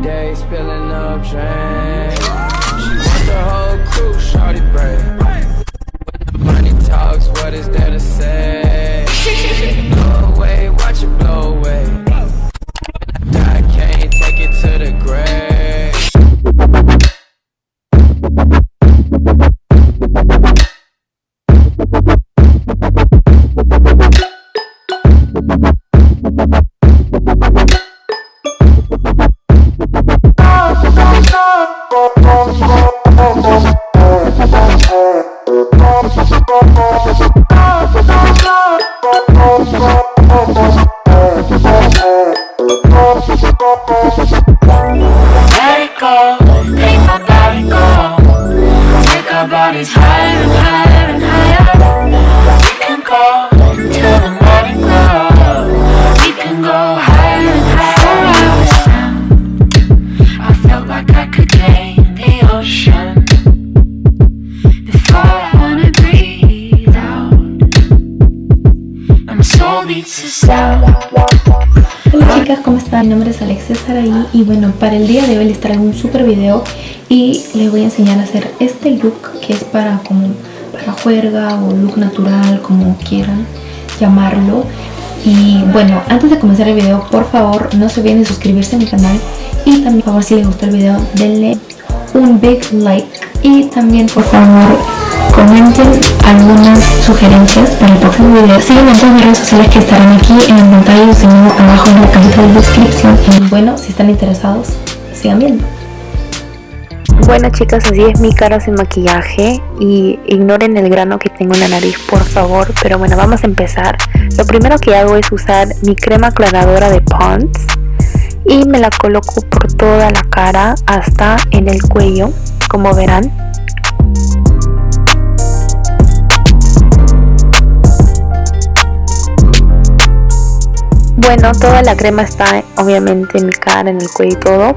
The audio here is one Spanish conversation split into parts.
day spilling up drain. She want the whole crew, shorty brave. When the money talks, what is there to say? Blow away, watch it blow away. When I die, can't take it to the grave. Let it go, make my body go. Take our bodies higher and higher and higher. We can go till the morning glow. We can go higher and higher. Before I was down, I felt like I could gain the ocean. Before I wanna breathe out, and my soul beats the sound. Hola chicas, ¿cómo están? Mi nombre es Alexia Saraí y bueno, para el día de hoy les traigo un super video y les voy a enseñar a hacer este look que es para juerga o look natural, como quieran llamarlo. Y bueno, antes de comenzar el video, por favor no se olviden de suscribirse a mi canal y también por favor, si les gustó el video, denle un big like y también por favor comenten algunas sugerencias para el próximo video. Síganme en todas mis redes sociales que estarán aquí en la pantalla o si no abajo en la cajita de descripción. Y bueno, si están interesados, sigan viendo. Bueno chicas, así es mi cara sin maquillaje y ignoren el grano que tengo en la nariz por favor. Pero bueno, vamos a empezar. Lo primero que hago es usar mi crema aclaradora de Pond's y me la coloco por toda la cara hasta en el cuello, como verán. Bueno, toda la crema está obviamente en mi cara, en el cuello y todo.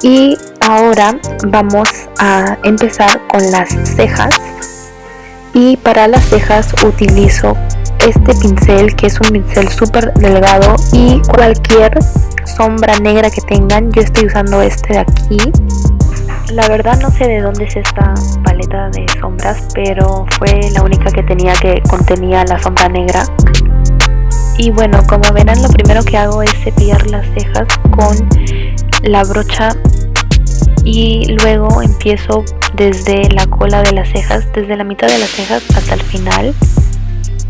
Y ahora vamos a empezar con las cejas. Y para las cejas utilizo este pincel, que es un pincel súper delgado, y cualquier sombra negra que tengan. Yo estoy usando este de aquí. La verdad no sé de dónde es esta paleta de sombras, pero fue la única que tenía que contenía la sombra negra. Y bueno, como verán, lo primero que hago es cepillar las cejas con la brocha y luego empiezo desde la cola de las cejas, desde la mitad de las cejas hasta el final,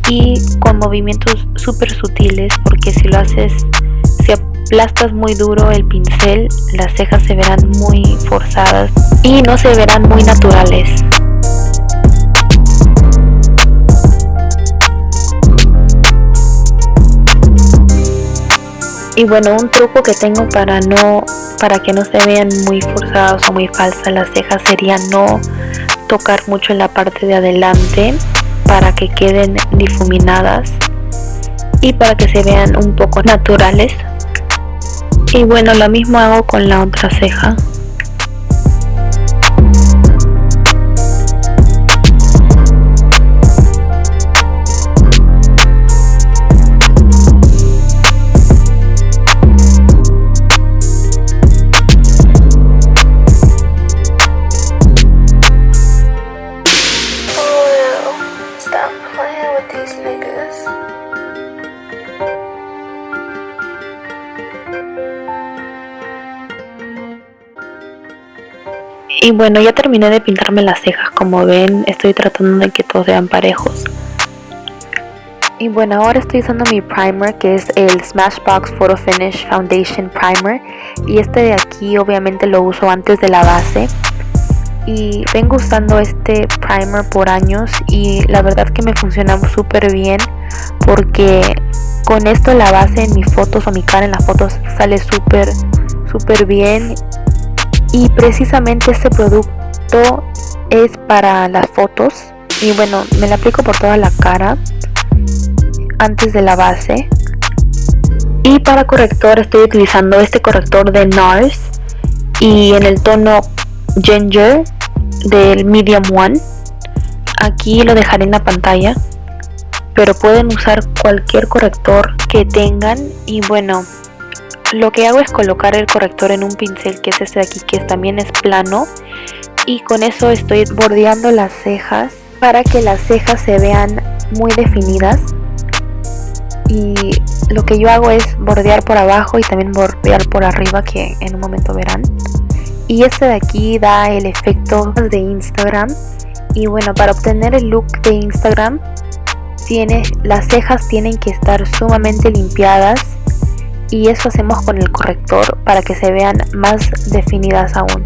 y con movimientos súper sutiles, porque si lo haces, si aplastas muy duro el pincel, las cejas se verán muy forzadas y no se verán muy naturales. Y bueno, un truco que tengo para que no se vean muy forzadas o muy falsas las cejas sería no tocar mucho en la parte de adelante para que queden difuminadas y para que se vean un poco naturales. Y bueno, lo mismo hago con la otra ceja. Y bueno, ya terminé de pintarme las cejas. Como ven, estoy tratando de que todos sean parejos. Y bueno, ahora estoy usando mi primer, que es el Smashbox Photo Finish Foundation Primer. Y este de aquí obviamente lo uso antes de la base. Y vengo usando este primer por años y la verdad que me funciona súper bien, porque con esto la base en mis fotos o mi cara en las fotos sale súper bien. Y precisamente este producto es para las fotos. Y bueno, me la aplico por toda la cara antes de la base. Y para corrector estoy utilizando este corrector de NARS y en el tono Ginger del Medium One. Aquí lo dejaré en la pantalla, pero pueden usar cualquier corrector que tengan. Y bueno, lo que hago es colocar el corrector en un pincel que es este de aquí, que también es plano, y con eso estoy bordeando las cejas para que las cejas se vean muy definidas. Y lo que yo hago es bordear por abajo y también bordear por arriba, que en un momento verán. Y este de aquí da el efecto de Instagram. Y bueno, para obtener el look de Instagram, las cejas tienen que estar sumamente limpiadas, y eso hacemos con el corrector para que se vean más definidas aún.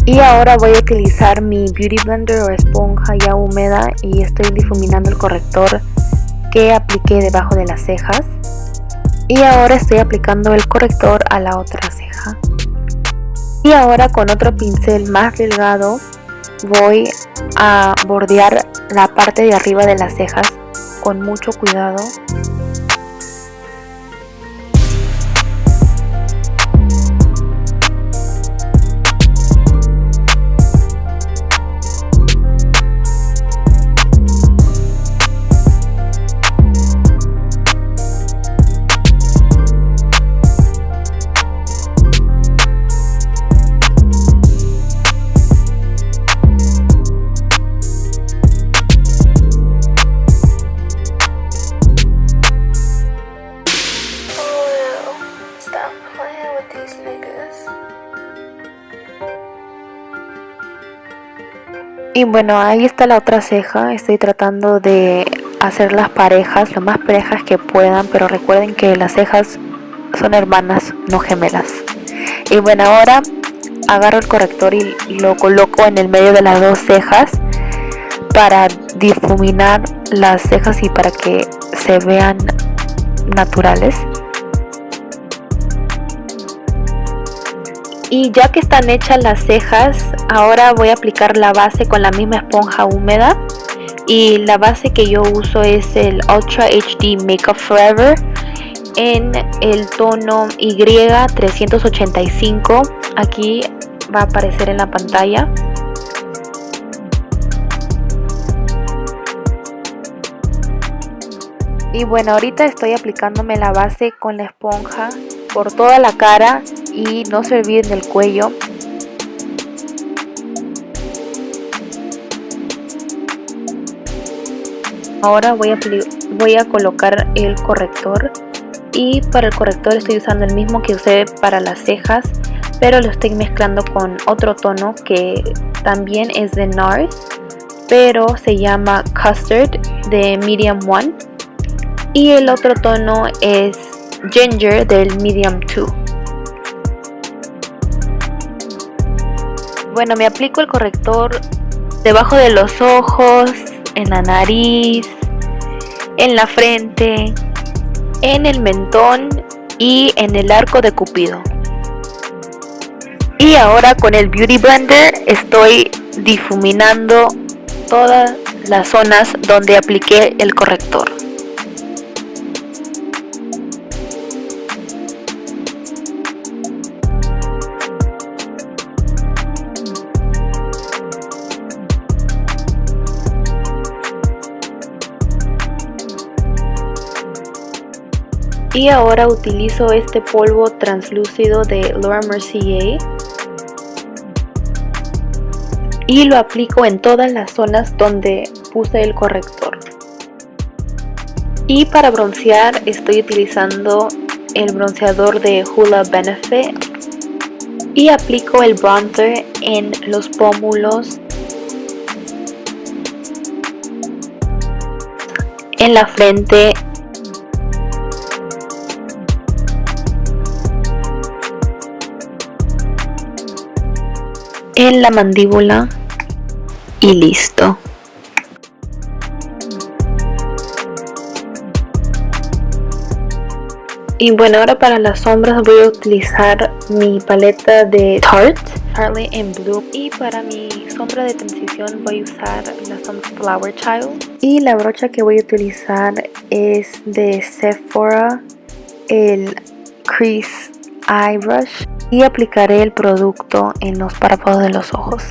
Y ahora voy a utilizar mi Beauty Blender o esponja ya húmeda y estoy difuminando el corrector que apliqué debajo de las cejas. Y ahora estoy aplicando el corrector a la otra ceja. Y ahora con otro pincel más delgado voy a bordear la parte de arriba de las cejas con mucho cuidado. Y bueno, ahí está la otra ceja. Estoy tratando de hacer las parejas, lo más parejas que puedan, pero recuerden que las cejas son hermanas, no gemelas. Y bueno, ahora agarro el corrector y lo coloco en el medio de las dos cejas para difuminar las cejas y para que se vean naturales. Y ya que están hechas las cejas, ahora voy a aplicar la base con la misma esponja húmeda. Y la base que yo uso es el Ultra HD Makeup Forever en el tono Y385. Aquí va a aparecer en la pantalla. Y bueno, ahorita estoy aplicándome la base con la esponja por toda la cara y no se olviden del cuello. Ahora voy a colocar el corrector, y para el corrector estoy usando el mismo que usé para las cejas, pero lo estoy mezclando con otro tono que también es de NARS, pero se llama Custard de Medium 1, y el otro tono es Ginger del Medium 2. Bueno, me aplico el corrector debajo de los ojos, en la nariz, en la frente, en el mentón y en el arco de Cupido. Y ahora con el Beauty Blender estoy difuminando todas las zonas donde apliqué el corrector. Y ahora utilizo este polvo translúcido de Laura Mercier y lo aplico en todas las zonas donde puse el corrector. Y para broncear estoy utilizando el bronceador de Hoola Benefit y aplico el bronzer en los pómulos, en la frente, en la mandíbula y listo. Y bueno, ahora para las sombras voy a utilizar mi paleta de Tarte in Blue, y para mi sombra de transición voy a usar la sombra Flower Child, y la brocha que voy a utilizar es de Sephora, el Crease Eye Brush, y aplicaré el producto en los párpados de los ojos.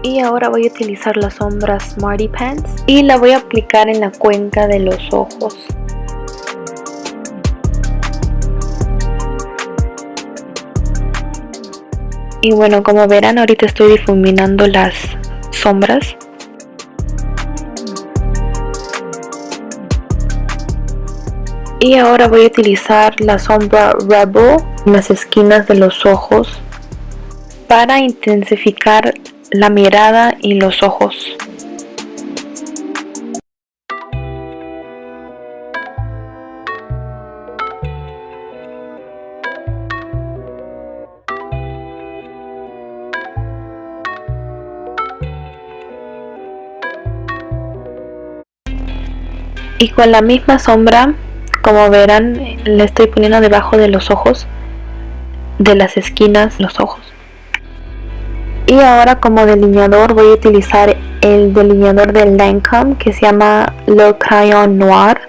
Y ahora voy a utilizar la sombra Smarty Pants y la voy a aplicar en la cuenca de los ojos. Y bueno, como verán, ahorita estoy difuminando las sombras. Y ahora voy a utilizar la sombra Rebel en las esquinas de los ojos para intensificar la mirada y los ojos. Y con la misma sombra, como verán, le estoy poniendo debajo de los ojos, de las esquinas de los ojos. Y ahora como delineador voy a utilizar el delineador de Lancome que se llama Le Crayon Noir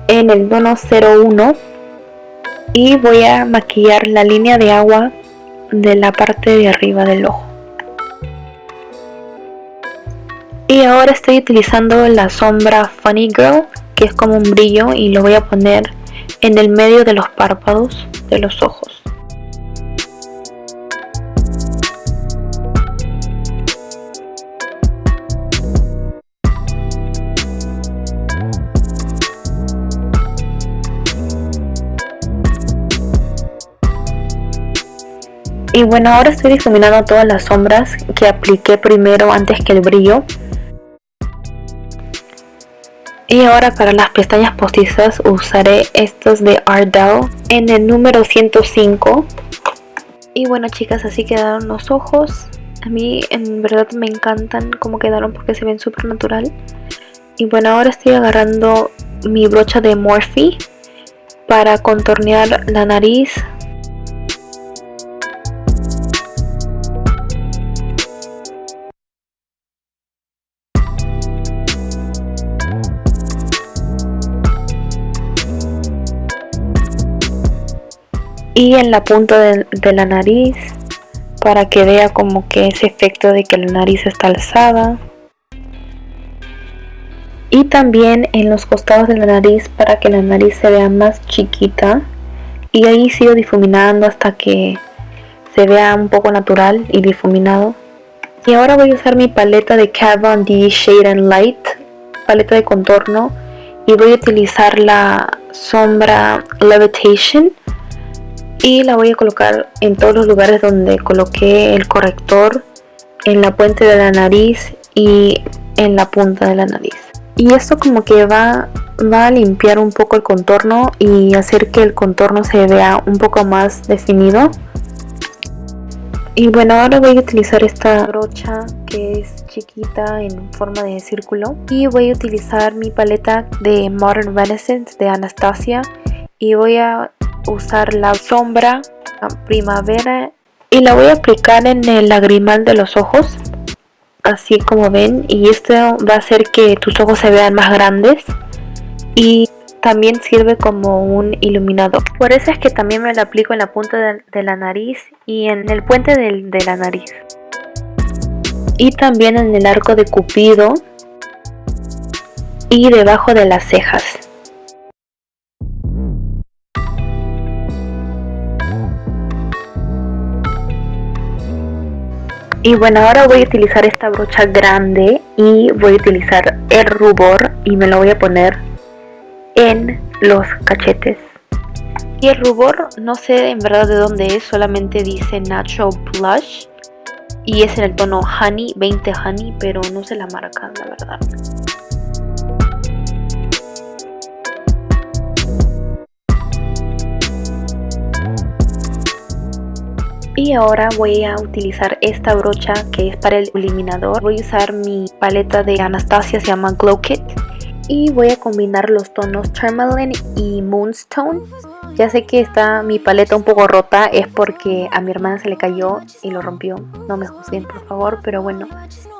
en el tono 01 y voy a maquillar la línea de agua de la parte de arriba del ojo. Y ahora estoy utilizando la sombra Funny Girl, que es como un brillo, y lo voy a poner en el medio de los párpados de los ojos. Y bueno, ahora estoy difuminando todas las sombras que apliqué primero antes que el brillo. Y ahora para las pestañas postizas usaré estos de Ardell en el número 105. Y bueno, chicas, así quedaron los ojos. A mí en verdad me encantan cómo quedaron porque se ven súper natural. Y bueno, ahora estoy agarrando mi brocha de Morphe para contornear la nariz. Y en la punta de la nariz para que vea como que ese efecto de que la nariz está alzada. Y también en los costados de la nariz para que la nariz se vea más chiquita. Y ahí sigo difuminando hasta que se vea un poco natural y difuminado. Y ahora voy a usar mi paleta de Kat Von D Shade and Light, paleta de contorno. Y voy a utilizar la sombra Levitation. Y la voy a colocar en todos los lugares donde coloqué el corrector, en la puente de la nariz y en la punta de la nariz. Y esto como que va a limpiar un poco el contorno y hacer que el contorno se vea un poco más definido. Y bueno, ahora voy a utilizar esta brocha que es chiquita en forma de círculo. Y voy a utilizar mi paleta de Modern Renaissance de Anastasia. Y voy a usar la sombra Primavera y la voy a aplicar en el lagrimal de los ojos, así como ven, y esto va a hacer que tus ojos se vean más grandes y también sirve como un iluminador. Por eso es que también me la aplico en la punta de la nariz y en el puente de la nariz y también en el arco de Cupido y debajo de las cejas. Y bueno, ahora voy a utilizar esta brocha grande y voy a utilizar el rubor y me lo voy a poner en los cachetes. Y el rubor no sé en verdad de dónde es, solamente dice Natural Blush y es en el tono Honey, 20 Honey, pero no sé la marca, la verdad. Y ahora voy a utilizar esta brocha que es para el iluminador. Voy a usar mi paleta de Anastasia, se llama Glow Kit. Y voy a combinar los tonos Tourmaline y Moonstone. Ya sé que está mi paleta un poco rota, es porque a mi hermana se le cayó y lo rompió. No me juzguen por favor, pero bueno.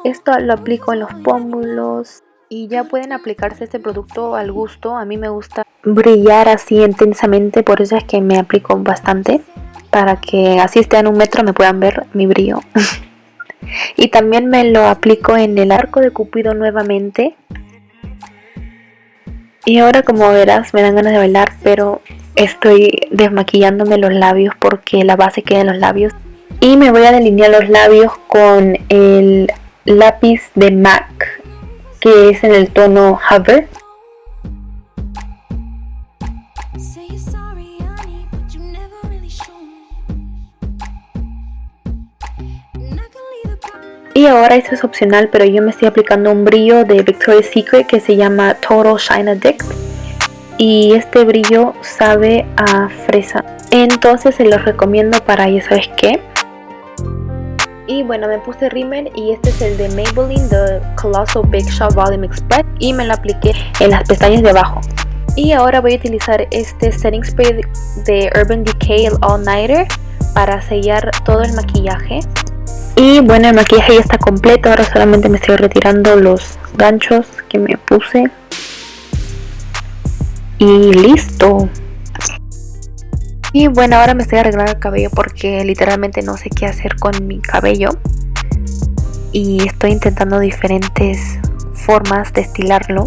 Esto lo aplico en los pómulos. Y ya pueden aplicarse este producto al gusto. A mí me gusta brillar así intensamente, por eso es que me aplico bastante. Para que así esté en un metro me puedan ver mi brillo. Y también me lo aplico en el arco de Cupido nuevamente. Y ahora, como verás, me dan ganas de bailar, pero estoy desmaquillándome los labios porque la base queda en los labios. Y me voy a delinear los labios con el lápiz de MAC, que es en el tono Hover. Y ahora esto es opcional, pero yo me estoy aplicando un brillo de Victoria's Secret que se llama Total Shine Addict. Y este brillo sabe a fresa. Entonces se los recomiendo para ya sabes qué. Y bueno, me puse rímel y este es el de Maybelline, The Colossal Big Shot Volume Express. Y me lo apliqué en las pestañas de abajo. Y ahora voy a utilizar este setting spray de Urban Decay, el All Nighter, para sellar todo el maquillaje. Y bueno, el maquillaje ya está completo, ahora solamente me estoy retirando los ganchos que me puse. Y listo. Y bueno, ahora me estoy arreglando el cabello porque literalmente no sé qué hacer con mi cabello. Y estoy intentando diferentes formas de estilarlo.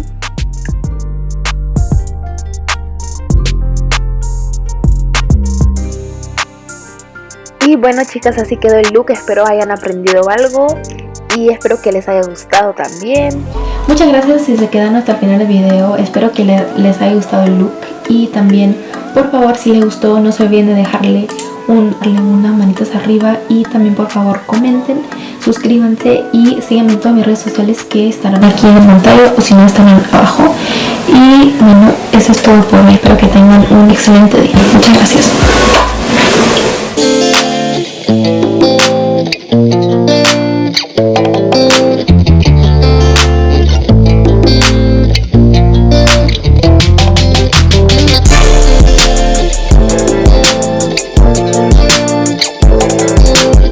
Y bueno, chicas, así quedó el look. Espero hayan aprendido algo y espero que les haya gustado también. Muchas gracias si se quedan hasta el final del video. Espero que les haya gustado el look. Y también, por favor, si les gustó, no se olviden de dejarle unas manitas arriba. Y también, por favor, comenten, suscríbanse y síganme en todas mis redes sociales que estarán aquí en pantalla o si no están abajo. Y bueno, eso es todo por hoy. Espero que tengan un excelente día. Muchas gracias.